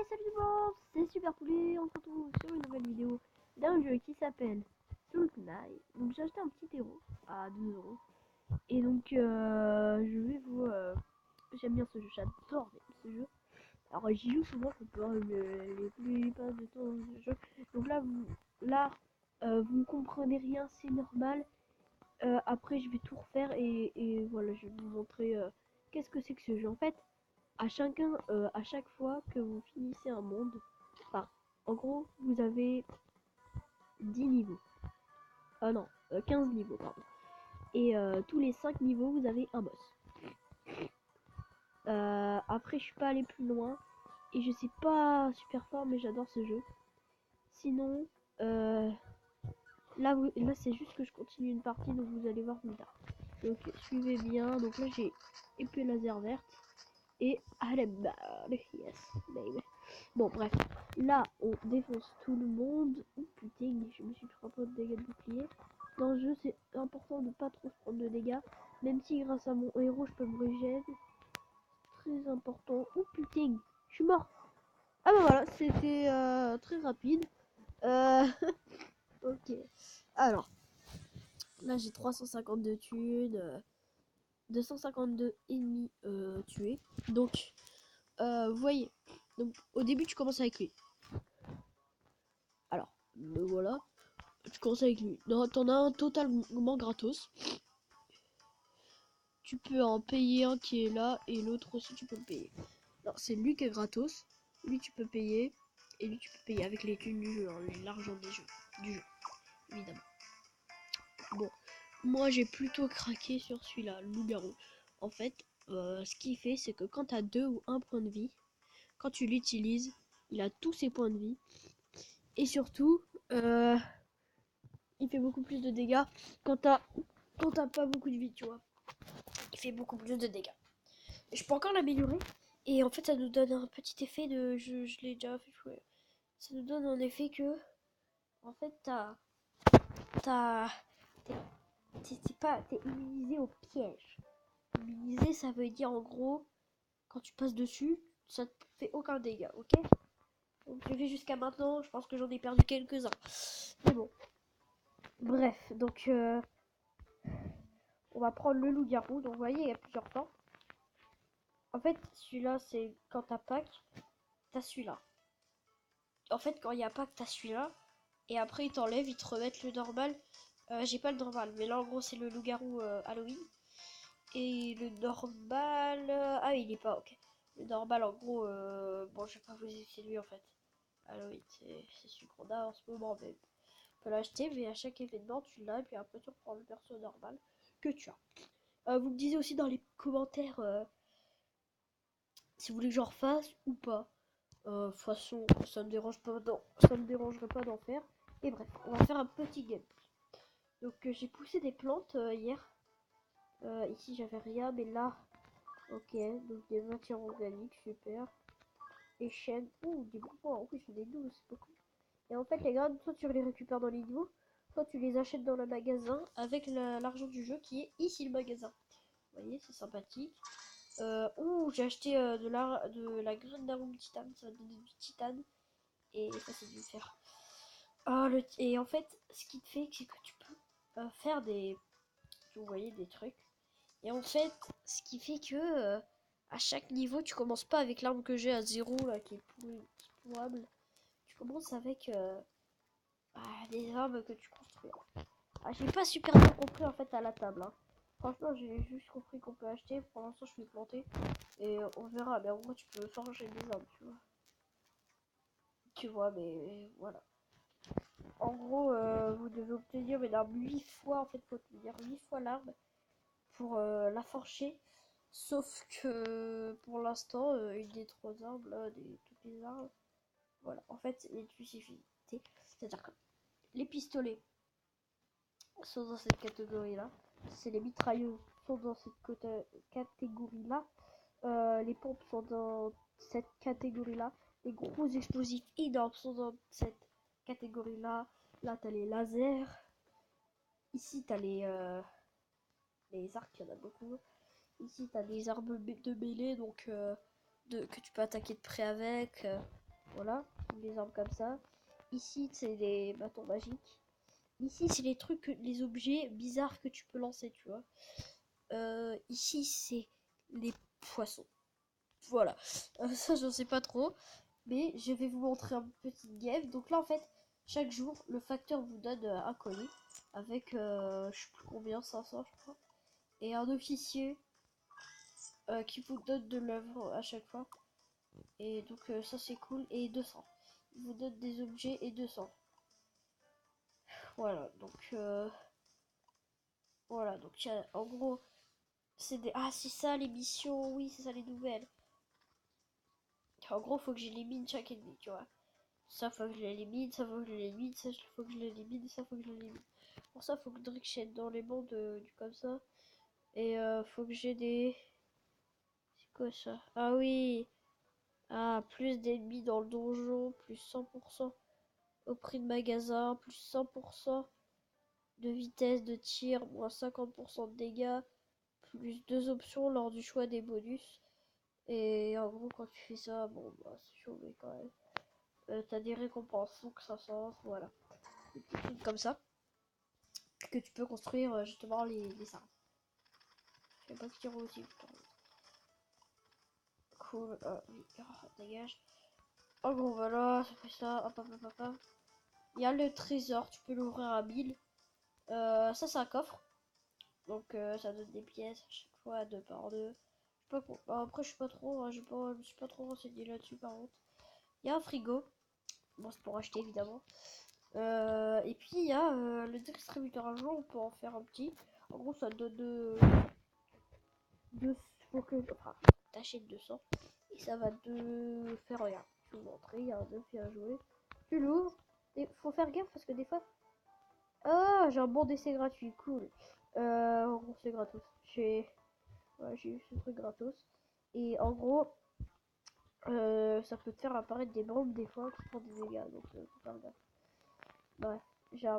salut tout le monde, c'est Super Poulet, on se retrouve sur une nouvelle vidéo d'un jeu qui s'appelle Salt Knight. Donc j'ai acheté un petit héros à 2 €. Et donc je vais vous... j'aime bien ce jeu, j'adore ce jeu. Alors j'y joue souvent, je peux pas les plupart du temps dans ce jeu. Donc vous ne comprenez rien, c'est normal. Après je vais tout refaire et voilà, je vais vous montrer qu'est-ce que c'est que ce jeu. En fait, à chaque fois que vous finissez un monde, enfin, en gros, vous avez 10 niveaux. Ah non, 15 niveaux, pardon. Et tous les 5 niveaux, vous avez un boss. Après, je suis pas allé plus loin. Et je suis pas super fort, mais j'adore ce jeu. Sinon, là c'est juste que je continue une partie, donc vous allez voir plus tard. Donc, suivez bien. Donc là, j'ai épée laser verte. Et allez, bah, yes, baby. Bon, bref, là on défonce tout le monde. Oh putain, je me suis pris un peu de dégâts de bouclier. Dans le jeu, c'est important de pas trop se prendre de dégâts, même si grâce à mon héros je peux me régénérer. Très important. Oh putain, je suis mort. Ah bah voilà, c'était très rapide. Ok, alors là j'ai 352 thunes, 252 ennemis tués. Donc vous voyez, donc au début tu commences avec lui. Alors, le voilà, tu commences avec lui. Non, t'en as un totalement gratos. Tu peux en payer un qui est là et l'autre aussi tu peux le payer. Non, c'est lui qui est gratos. Lui tu peux payer et lui tu peux payer avec les thunes du jeu, hein, l'argent du jeu, évidemment. Bon, moi j'ai plutôt craqué sur celui-là, le loup-garou. En fait, ce qu'il fait, c'est que quand t'as 2 ou 1 point de vie, quand tu l'utilises, il a tous ses points de vie. Et surtout, il fait beaucoup plus de dégâts quand t'as pas beaucoup de vie, tu vois. Il fait beaucoup plus de dégâts. Je peux encore l'améliorer. Et en fait, ça nous donne un petit effet de... Je l'ai déjà fait jouer. Ça nous donne un effet que... En fait, t'es immunisé au piège. Immunisé, ça veut dire en gros, quand tu passes dessus, ça te fait aucun dégât, ok? Donc je l'ai fait jusqu'à maintenant, je pense que j'en ai perdu quelques-uns. Mais bon. Bref, donc on va prendre le loup-garou. Donc vous voyez, il y a plusieurs temps. En fait, celui-là, c'est quand t'as pack, t'as celui-là. En fait, quand il y a pack, t'as celui-là. Et après, ils t'enlèvent, ils te remettent le normal. J'ai pas le normal, mais là, en gros, c'est le loup-garou Halloween. Et le normal... ah oui, il est pas, ok. Le normal, en gros... bon, je vais pas vous dire c'est lui, en fait. Halloween, c'est celui qu'on a en ce moment, mais... Tu peux l'acheter, mais à chaque événement, tu l'as. Et puis après, tu reprends le perso normal que tu as. Vous me disiez aussi dans les commentaires... si vous voulez que j'en refasse ou pas. De toute façon, ça me dérangerait pas d'en faire. Et bref, on va faire un petit game. Donc j'ai poussé des plantes hier. Ici j'avais rien, mais là, ok. Donc des matières organiques, super. Et chaînes, ouh, des bonbons. En plus, des 12, c'est beaucoup. Et en fait, les graines, soit tu les récupères dans les niveaux, soit tu les achètes dans le magasin avec l'argent du jeu qui est ici le magasin. Vous voyez, c'est sympathique. Ouh, j'ai acheté de la graine d'arôme titane, ça va donner du titane. Et ça, c'est du fer. Et en fait, ce qui te fait, c'est que tu peux faire des... Vous voyez, des trucs. Et en fait, ce qui fait que à chaque niveau, tu commences pas avec l'arme que j'ai à 0, là, qui est pourrable. Tu commences avec des armes que tu construis. J'ai pas super bien compris, en fait, à la table. Hein. Franchement, j'ai juste compris qu'on peut acheter. Pour l'instant, je suis planté. Et on verra. Mais en gros, tu peux forger des armes, tu vois. Tu vois, mais voilà. En gros, vous devez obtenir une arme 8 fois. En fait, faut obtenir 8 fois l'arme pour la forger. Sauf que pour l'instant, une des 3 armes, là, toutes les armes, voilà. En fait, l'exclusivité. C'est-à-dire que les pistolets sont dans cette catégorie-là. C'est les mitrailleuses sont dans cette catégorie-là. Les pompes sont dans cette catégorie-là. Les gros explosifs énormes sont dans cette catégorie-là. Là, t'as les lasers. Ici, t'as les arcs, il y en a beaucoup. Ici, t'as des armes de mêlée, donc que tu peux attaquer de près avec. Voilà, des armes comme ça. Ici, c'est des bâtons magiques. Ici, c'est les trucs, les objets bizarres que tu peux lancer, tu vois. Ici, c'est les poissons. Voilà. Ça, j'en sais pas trop. Mais je vais vous montrer un petit game. Donc là, en fait, chaque jour, le facteur vous donne un colis. Avec, je sais plus combien, 500, je crois. Et un officier qui vous donne de l'œuvre à chaque fois. Et donc, ça, c'est cool. Et 200. Il vous donne des objets et 200. Voilà. Donc, voilà. Donc, en gros, c'est des... Ah, c'est ça les missions. Oui, c'est ça les nouvelles. En gros, faut que j'élimine chaque ennemi, tu vois. Ça, faut que je l'élimine, ça, faut que je l'élimine, ça, faut que je l'élimine, ça, faut que je l'élimine. Pour ça, faut que Drake chaîne dans les mondes du comme ça. Et faut que j'ai des... C'est quoi ça? Ah oui! Ah, plus d'ennemis dans le donjon, plus 100% au prix de magasin, plus 100% de vitesse de tir, moins 50% de dégâts, plus deux options lors du choix des bonus. Et en gros, quand tu fais ça, bon, bah, c'est chaud, mais quand même. T'as des récompenses, donc ça sens, voilà. Des petits trucs comme ça que tu peux construire justement les armes. Je sais pas qui tire aussi. Cool, oui, dégage. En gros, voilà, ça fait ça, hop, hop, hop, hop, hop. Il y a le trésor, tu peux l'ouvrir à 1000. Ça, c'est un coffre. Donc, ça donne des pièces à chaque fois, deux par deux. Je sais pas, après, je suis pas trop, hein, je me suis pas trop renseigné là-dessus par contre. Il y a un frigo. Bon, c'est pour acheter évidemment. Et puis il y a le distributeur à jour, on peut en faire un petit. En gros, ça donne deux, faut que, enfin, t'achètes 200 et ça va te faire rien. Tu veux montrer, il y a un œuf, il y a un jouet. Tu l'ouvres et faut faire gaffe parce que des fois. Ah, j'ai un bon d'essai gratuit, cool. En gros, c'est gratos. J'ai eu ce truc gratos. Et en gros, ça peut te faire apparaître des bombes des fois qui font des dégâts. Donc, faut faire gaffe. Bref, j'ai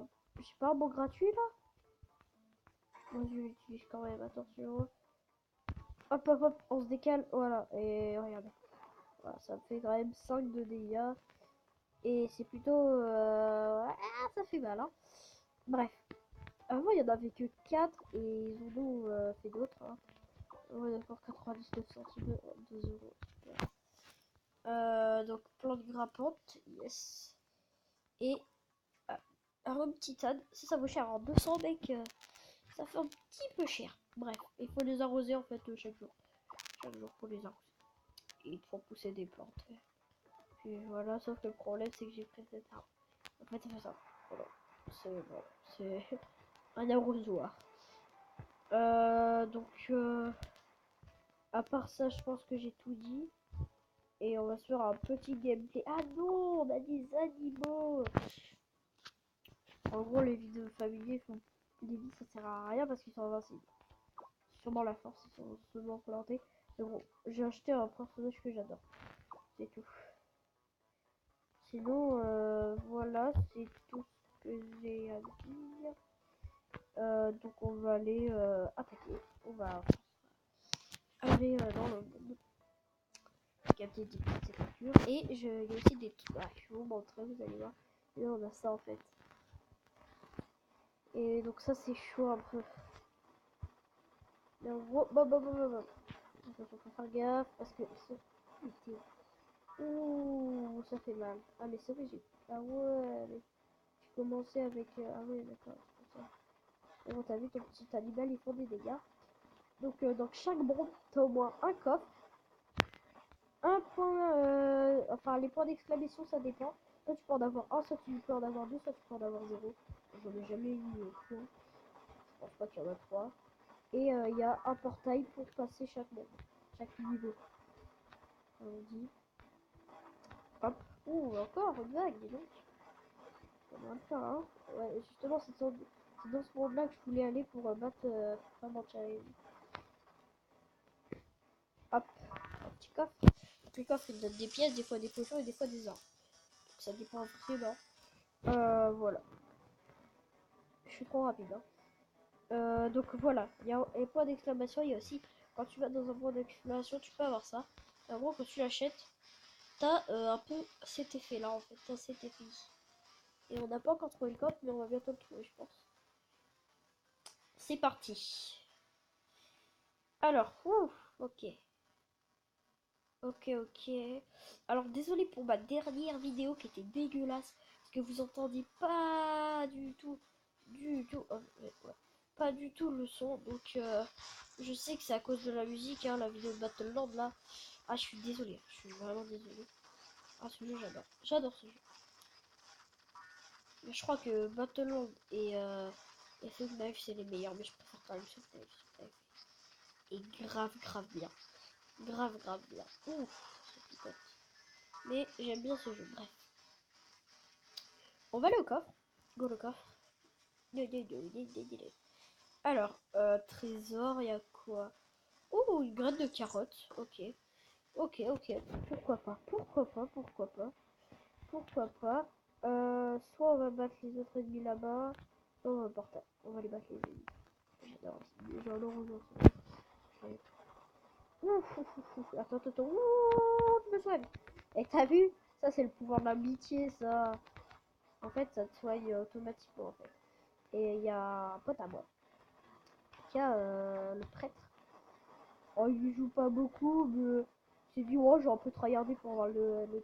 pas un bon gratuit là. Moi, je l'utilise quand même, attention. Hop, hop, hop, on se décale, voilà. Et regardez. Voilà, ça me fait quand même 5 de dégâts. Et c'est plutôt... Ah, ça fait mal, hein. Bref. Avant, il y en avait que 4 et ils ont fait d'autres. Hein. Ouais, d'accord, 99 centimes, 2 euros. Super. Donc, plante grimpante, yes. Et arôme titane, ça vaut cher. En 200, mec, ça fait un petit peu cher. Bref, il faut les arroser en fait chaque jour. Chaque jour, faut les arroser. Et ils te font pousser des plantes. Puis voilà, sauf que le problème, c'est que j'ai pris cette arme. En fait, ça fait ça. Voilà. C'est un arrosoir. Donc, à part ça, je pense que j'ai tout dit. Et on va se faire un petit gameplay. Ah non, on a des animaux. En gros, les vies de familiers, les vies, ça sert à rien parce qu'ils sont invincibles. Sûrement la force, ils sont seulement plantés. Mais bon, j'ai acheté un personnage que j'adore. C'est tout. Sinon, voilà, c'est tout ce que j'ai à dire. Donc on va aller attaquer. On va aller dans le monde. Capter des petites captures. Et il y a aussi des trucs. Ah, je vais vous montrer, vous allez voir. Et là on a ça en fait. Et donc ça c'est chaud un peu. Mais en gros, faut faire gaffe parce que ouh, ça fait mal. Ah mais c'est vrai, j'ai. Ah ouais, mais j'ai commencé avec. Ah ouais, d'accord, c'est pour ça. Et bon, t'as vu ton petit animal, ils font des dégâts. Donc, dans chaque bombe, t'as au moins un coffre, un point, enfin les points d'exclamation ça dépend. Soit tu peux en avoir un, soit tu peux en avoir deux, soit tu peux en avoir zéro. J'en ai jamais eu trop. Je pense pas qu'il y en a trois. Et il y a un portail pour passer chaque monde, chaque niveau. On dit. Hop. Ouh, encore une vague, dis donc. On va le faire, hein. Ouais, justement, c'est dans ce monde-là que je voulais aller pour battre vraiment challenge. Hop, un petit coffre. Un petit coffre, il donne des pièces, des fois des potions et des fois des armes. Donc ça dépend vraiment. Voilà. Je suis trop rapide. Hein. Donc voilà, il y a un point d'exclamation. Il y a aussi, quand tu vas dans un point d'exclamation, tu peux avoir ça. En gros, quand tu l'achètes, t'as un peu cet effet là en fait, t'as cet effet. Et on n'a pas encore trouvé le coffre, mais on va bientôt le trouver, je pense. C'est parti. Alors, ouf, ok. Ok. Alors, désolé pour ma dernière vidéo qui était dégueulasse. Parce que vous entendiez pas du tout. Ouais, pas du tout le son. Donc, je sais que c'est à cause de la musique, hein, la vidéo de Battleland là. Ah, je suis désolé. Je suis vraiment désolé. Ah, ce jeu, j'adore. J'adore ce jeu. Mais je crois que Battleland et Thug Life, c'est les meilleurs. Mais je préfère quand même Thug Life. Et grave bien. Grave bien. Ouf, ça picote. Mais j'aime bien ce jeu. Bref. On va aller au coffre. Go le coffre. Alors, trésor, il y a quoi? Oh, une graine de carotte. Ok. Pourquoi pas. Soit on va battre les autres ennemis là-bas, soit on va porter. On va les battre les ennemis. J'adore. J'adore aujourd'hui. Attends. Ouh, je me soigne. Et t'as vu? Ça, c'est le pouvoir de l'amitié, ça. En fait, ça te soigne automatiquement, en fait. Et il y a un pote à moi qui a le prêtre. Oh, il joue pas beaucoup, mais il s'est dit, ouais, j'ai un peu tryhardé pour avoir le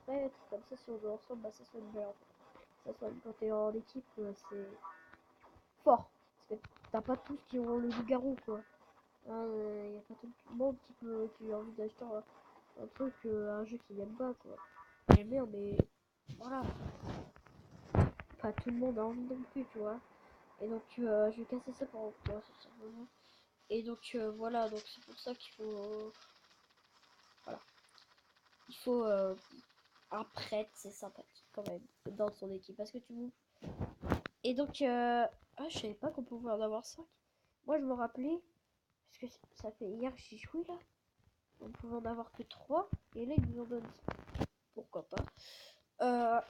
prêtre. Comme ça, si on joue ensemble, bah, ça soigne bien, en fait. Ça soigne quand t'es en équipe, c'est fort. Parce que t'as pas tous qui ont le loup-garou, quoi. Il y a pas tout le monde qui a envie d'acheter un truc, un jeu qu'il aime pas, quoi. J'aime bien, mais voilà. Pas tout le monde a envie non plus, tu vois. Et donc, je vais casser ça pour moi, c'est simplement. Et donc, voilà, donc c'est pour ça qu'il faut. Voilà. Il faut un prêtre, c'est sympathique quand même, dans son équipe. Parce que tu vous. Et donc, ah, je savais pas qu'on pouvait en avoir 5. Moi, je me rappelais, parce que ça fait hier que j'y joué là. On pouvait en avoir que 3. Et là, ils nous en donnent 5. Pourquoi pas.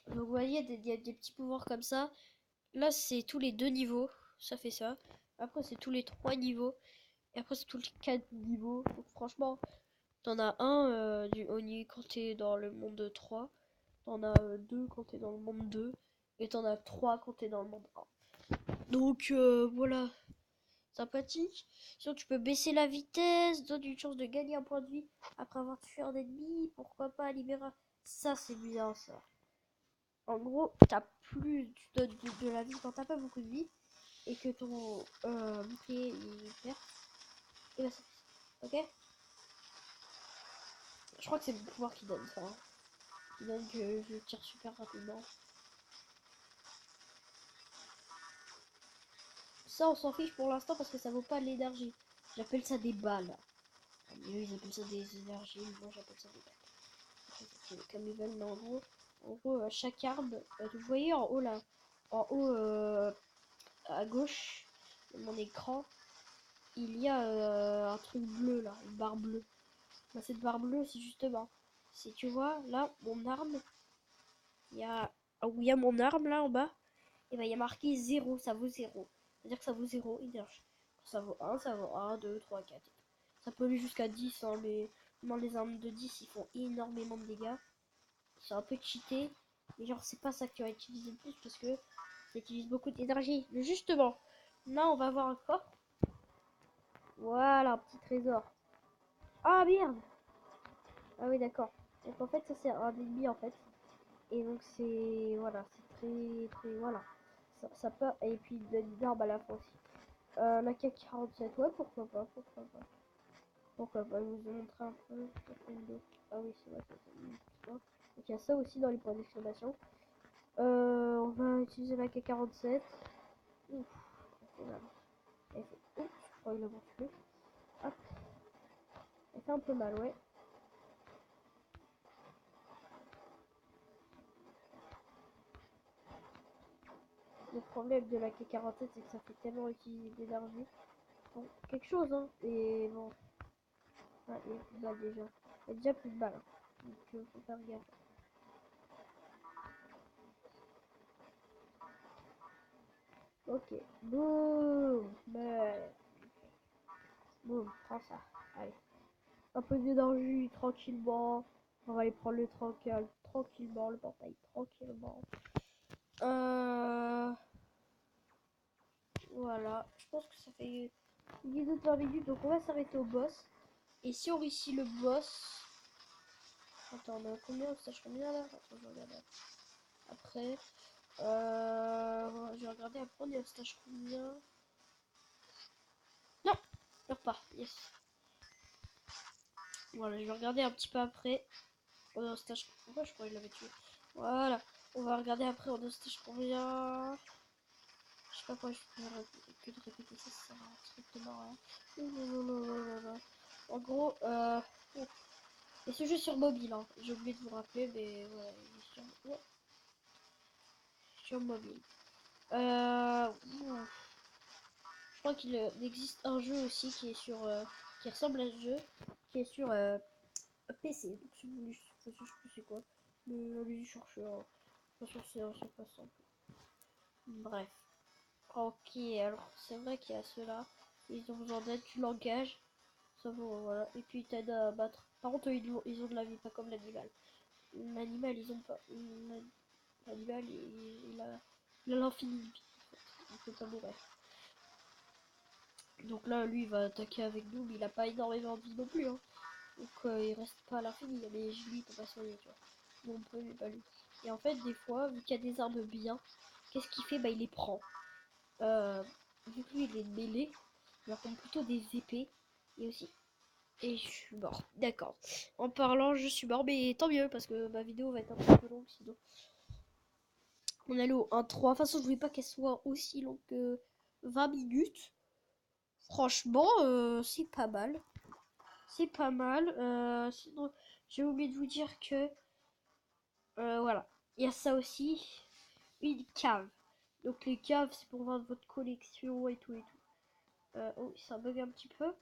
Donc, vous voyez, il y a des petits pouvoirs comme ça. Là, c'est tous les 2 niveaux. Ça fait ça. Après, c'est tous les 3 niveaux. Et après, c'est tous les 4 niveaux. Donc, franchement, t'en as un quand t'es dans le monde 3. T'en as 2 quand t'es dans le monde 2. Et t'en as 3 quand t'es dans le monde 1. Donc, voilà. Sympathique. Sinon, tu peux baisser la vitesse. Donne une chance de gagner un point de vie après avoir tué un ennemi. Pourquoi pas libérer. Ça, c'est bien, ça. En gros, t'as plus. Tu donnes de la vie quand t'as pas beaucoup de vie. Et que ton bouclier il perd. Et bah, c'est ok. Je crois que c'est le pouvoir qui donne ça. Hein. Qui donne que je tire super rapidement. Ça, on s'en fiche pour l'instant parce que ça vaut pas de l'énergie. J'appelle ça des balles. Eux, ils appellent ça des énergies. Moi, j'appelle ça des balles. Comme ils veulent, mais en gros, chaque arme. Vous voyez en haut là, en haut à gauche de mon écran, il y a un truc bleu là, une barre bleue. Bah, cette barre bleue, c'est justement, si tu vois là, mon arme, il y a où il y a mon arme là en bas, et ben il y a marqué 0, ça vaut 0. C'est-à-dire que ça vaut 0 énergie. Quand ça vaut 1, 2, 3, 4. Ça peut aller jusqu'à 10, hein, mais dans les armes de 10, ils font énormément de dégâts. C'est un peu cheaté. Mais genre, c'est pas ça que tu vas utiliser le plus parce que ça utilise beaucoup d'énergie. Mais justement, là, on va avoir un coffre. Voilà, un petit trésor. Ah merde! Ah oui, d'accord. Donc en fait, ça c'est un ennemi en fait. Et donc c'est voilà, c'est très voilà. Ça peut et puis il donne une arme à la fois aussi. La K47, ouais, pourquoi pas, je vous ai montré un peu. Ah oui, c'est vrai, ça. Donc il y a ça aussi dans les points d'exclamation. On va utiliser la K47. Ouf, elle fait, ouf, je crois qu'il a tué. Hop, elle fait un peu mal, ouais. Le problème de la K47, c'est que ça fait tellement utiliser d'énergie. Bon, quelque chose, hein. Et bon, ouais, il y a plus de balles déjà. Il y a déjà plus de balles. Hein. Donc, faut faire gaffe. Ok. Boum. Boum, prends ça. Allez. Un peu d'énergie, tranquillement. On va aller prendre le tranquillement, le portail, tranquillement. Voilà, je pense que ça fait une vidéo de 20 minutes, donc on va s'arrêter au boss. Et si on réussit le boss... Attends, on a combien? On stage combien là? Attends, je regarde après. Je vais regarder après, on est au stage combien? Non, je pas, yes. Voilà, je vais regarder un petit peu après. On est au stage... Pourquoi je crois qu'il l'avait tué? Voilà, on va regarder après, on est au stage combien? Je sais pas quoi je peux que de répéter ça, ça sert à strictement rien. En gros, et ce jeu sur mobile, hein. J'ai oublié de vous rappeler, mais voilà, il est sur mobile. Je crois qu'il existe un jeu aussi qui est sur, qui ressemble à ce jeu, qui est sur PC. Donc si vous voulez, je sais plus c'est quoi, mais allez-y chercher. Hein. De toute façon, c'est pas simple. Bref. Ok, alors c'est vrai qu'il y a ceux-là. Ils ont besoin d'aide, tu l'engages. Ça vaut, voilà. Et puis ils t'aident à battre. Par contre, ils ont de la vie, pas comme l'animal. L'animal, ils ont pas. L'animal, il a l'infini de vie. Il peut pas mourir. Donc là, lui, il va attaquer avec nous, mais il a pas énormément de vie non plus. Hein. Donc il reste pas à l'infini. Mais lui, il peut pas soigner, tu vois. Nous, on peut, mais pas lui. Et en fait, des fois, vu qu'il y a des armes bien, qu'est-ce qu'il fait? Bah, il les prend. Vu que lui, il est mêlé, il va prendre plutôt des épées. Et aussi. Et je suis mort. D'accord. En parlant, je suis mort, mais tant mieux, parce que ma vidéo va être un petit peu longue sinon. On est allé au 1-3. De toute façon, je voulais pas qu'elle soit aussi longue que 20 minutes. Franchement, c'est pas mal. C'est pas mal. Sinon, j'ai oublié de vous dire que... voilà. Il y a ça aussi. Une cave. Donc les caves, c'est pour vendre votre collection et tout et tout. Oh, ça bug un petit peu.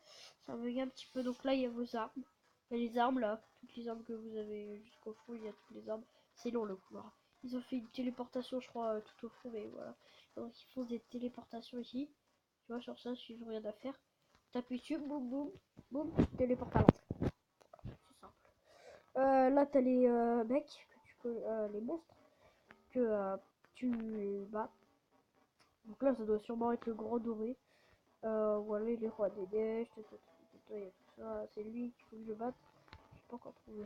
Ça bug un petit peu. Donc là, il y a vos armes. Il y a les armes là. Toutes les armes que vous avez jusqu'au fond, il y a toutes les armes. C'est long le couloir. Ils ont fait une téléportation, je crois, tout au fond, mais voilà. Donc ils font des téléportations ici. Tu vois, sur ça, si je rien à faire. T'appuies dessus, boum, boum, boum, téléporte à l'entrée. C'est simple. Là, t'as les mecs, que tu peux, les monstres, que tu bats. Donc là, ça doit sûrement être le grand doré. Voilà, les rois des neiges, il y a tout ça. C'est lui qu'il faut que je batte. Je l'ai pas encore trouvé.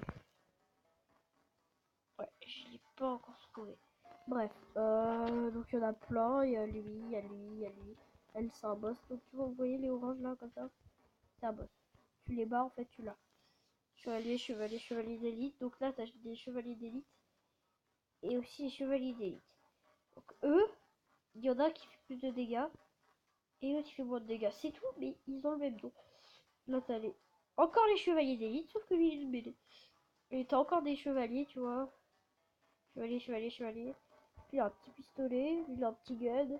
Ouais, je l'ai pas encore trouvé. Bref, donc il y en a plein. Il y a lui, il y a lui, il y a lui. Elle, c'est un boss. Donc tu vois, vous voyez les oranges là, comme ça? C'est un boss. Tu les bats, en fait, tu l'as. Chevalier, chevalier, chevalier d'élite. Donc là, t'as des chevaliers d'élite. Et aussi les chevaliers d'élite. Donc eux, il y en a qui fait plus de dégâts. Et eux qui fait moins de dégâts. C'est tout, mais ils ont le même nom. Là, t'as les... Encore les chevaliers d'élite, sauf que lui, il est mêlé. Et t'as encore des chevaliers, tu vois. Chevalier, chevalier, chevalier. Lui, il a un petit pistolet. Lui, il a un petit gun.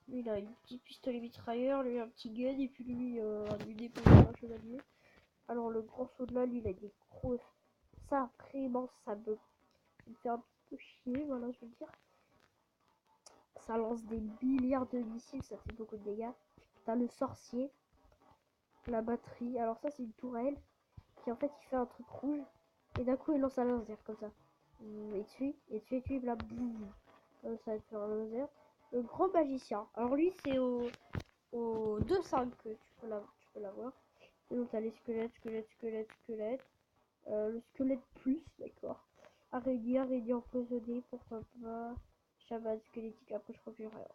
Lui, il a un petit pistolet mitrailleur. Lui, il a un petit gun. Et puis lui, une épée, un chevalier. Alors, le grand saut de là, lui, il a des gros... Ça, vraiment, ça me fait un petit peu chier, voilà, je veux dire. Ça lance des milliards de missiles, ça fait beaucoup de dégâts. T'as le sorcier. La batterie. Alors ça, c'est une tourelle. Qui, en fait, il fait un truc rouge. Et d'un coup, il lance un laser, comme ça. Et tu là, boum. Ça va te faire un laser. Le grand magicien. Alors lui, c'est au 2-5 que tu peux l'avoir. Et donc t'as les squelettes, squelettes, squelettes, squelettes. Le squelette plus, d'accord. Araignée, araignée empoisonnée, pourquoi pas. Chaman squelettique, après je crois que j'ai rien.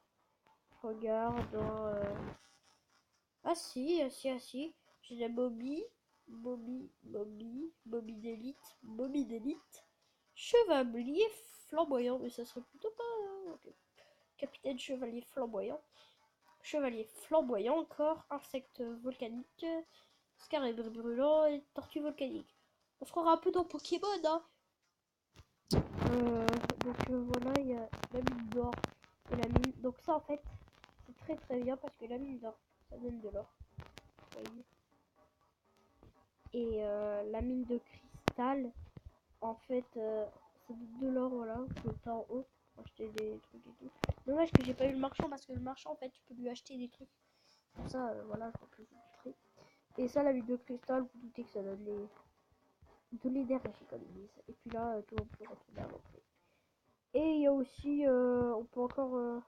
Je regarde dans... Ah si, ah si, ah si. J'ai la momie, momie d'élite. Chevalier flamboyant, mais ça serait plutôt pas... Okay. Capitaine chevalier flamboyant. Chevalier flamboyant encore. Insecte volcanique. Scarabée brûlant et tortue volcanique. On se croira un peu dans Pokémon, hein. Voilà, il y a la mine d'or et la mine. Donc ça en fait, c'est très très bien parce que la mine d'or, ça donne de l'or. Et la mine de cristal, en fait, ça donne de l'or, voilà, que t'as en haut pour acheter des trucs et tout. Dommage que j'ai pas eu le marchand parce que le marchand, en fait, tu peux lui acheter des trucs. Pour ça, voilà, je crois que je vous montrer. Et ça, la mine de cristal, vous doutez que ça donne de l'énergie comme ils disent. Et puis là, tout le monde peut retourner à l'entrée. Et il y a aussi, on peut encore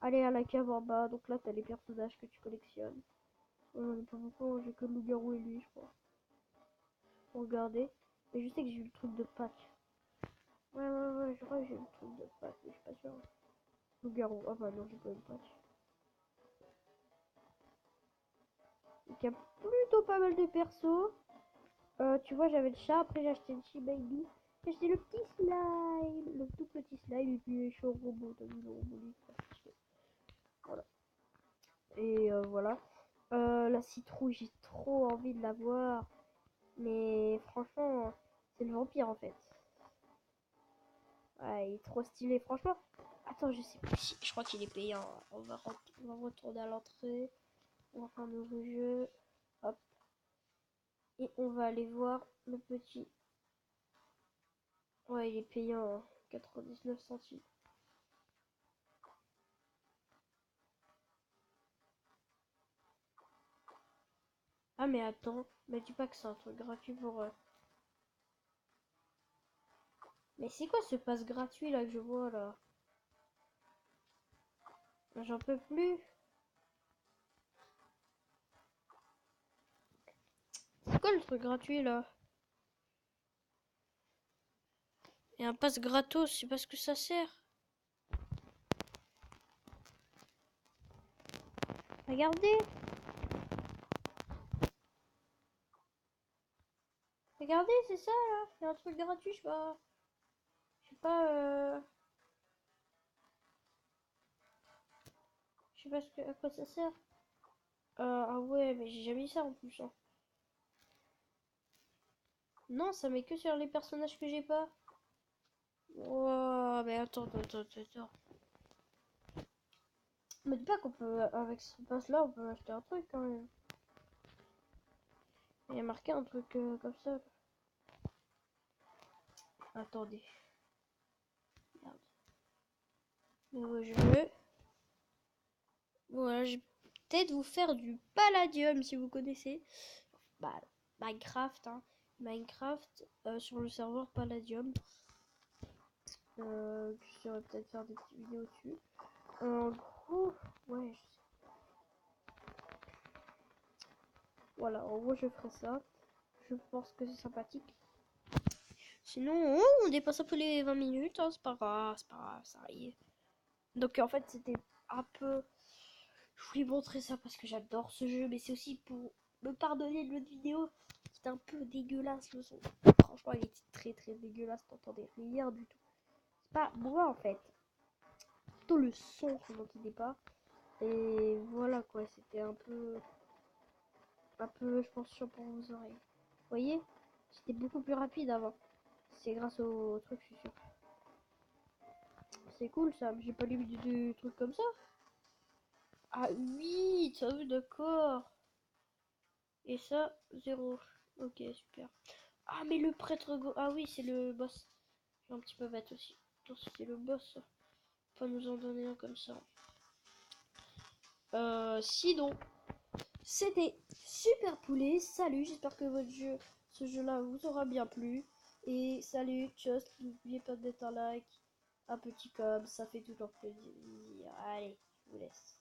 aller à la cave en bas. Donc là, t'as les personnages que tu collectionnes. J'en ai pas beaucoup, j'ai que le loup-garou et lui, je crois. Pour regarder. Mais je sais que j'ai eu le truc de Pâques. Ouais, je crois que j'ai eu le truc de Pâques, mais je suis pas sûr. Loup-garou, ah bah non, j'ai pas eu le Pâques. Donc il y a plutôt pas mal de persos. Tu vois, j'avais le chat, après j'ai acheté le Shibainu. J'ai acheté le petit slime, le tout petit slime, et puis les chauds robots, t'as vu le robot lui. Voilà. Et voilà. La citrouille, j'ai trop envie de la voir. Mais franchement, c'est le vampire en fait. Ouais, il est trop stylé, franchement. Attends, je sais plus. Je crois qu'il est payant. On va retourner à l'entrée. On va faire un nouveau jeu. Hop. Et on va aller voir le petit. Ouais, il est payant. Hein. 99 centimes. Ah, mais attends. Mais dis pas que c'est un truc gratuit pour. Mais c'est quoi ce pass gratuit là que je vois là? J'en peux plus. C'est quoi le truc gratuit là? Et un pass gratos, je sais pas ce que ça sert. Regardez. Regardez, c'est ça là. Il y a un truc gratuit, je sais pas. Je sais pas. Je sais pas à quoi ça sert. Ah ouais, mais j'ai jamais eu ça en plus. Hein. Non, ça met que sur les personnages que j'ai pas. Oh, mais attends. Me dis pas qu'on peut, avec ce pass-là, on peut acheter un truc quand même. Il y a marqué un truc comme ça. Attendez. Merde. Nouveau jeu. Voilà, je vais peut-être vous faire du Palladium si vous connaissez. Bah, Minecraft, hein. Minecraft sur le serveur Palladium. Je saurais peut-être faire des petites vidéos dessus. En gros, ouais, je sais. Voilà, en gros, je ferai ça. Je pense que c'est sympathique. Sinon, on dépasse un peu les 20 minutes. Hein, c'est pas grave, ça arrive. Donc, en fait, c'était un peu. Je voulais montrer ça parce que j'adore ce jeu, mais c'est aussi pour me pardonner de l'autre vidéo. C'était un peu dégueulasse le son. Franchement, il était très dégueulasse. T'entendais rien du tout. C'est pas moi en fait. Plutôt le son qu'on n'entendait pas. Et voilà quoi, c'était un peu, je pense, chiant pour vos oreilles. Vous voyez, c'était beaucoup plus rapide avant. C'est grâce au truc, je suis sûr. C'est cool ça, mais j'ai pas lu de trucs comme ça. Ah oui, t'as vu, d'accord. Et ça, 0. Ok, super. Ah, mais le prêtre... Ah oui, c'est le boss. Je suis un petit peu bête aussi. Attends, c'était le boss. Pas nous en donner un comme ça. Sinon, c'était Super Poulet. Salut, j'espère que ce jeu-là vous aura bien plu. Et salut, just, n'oubliez pas de mettre un like, un petit comme, ça fait toujours plaisir. Allez, je vous laisse.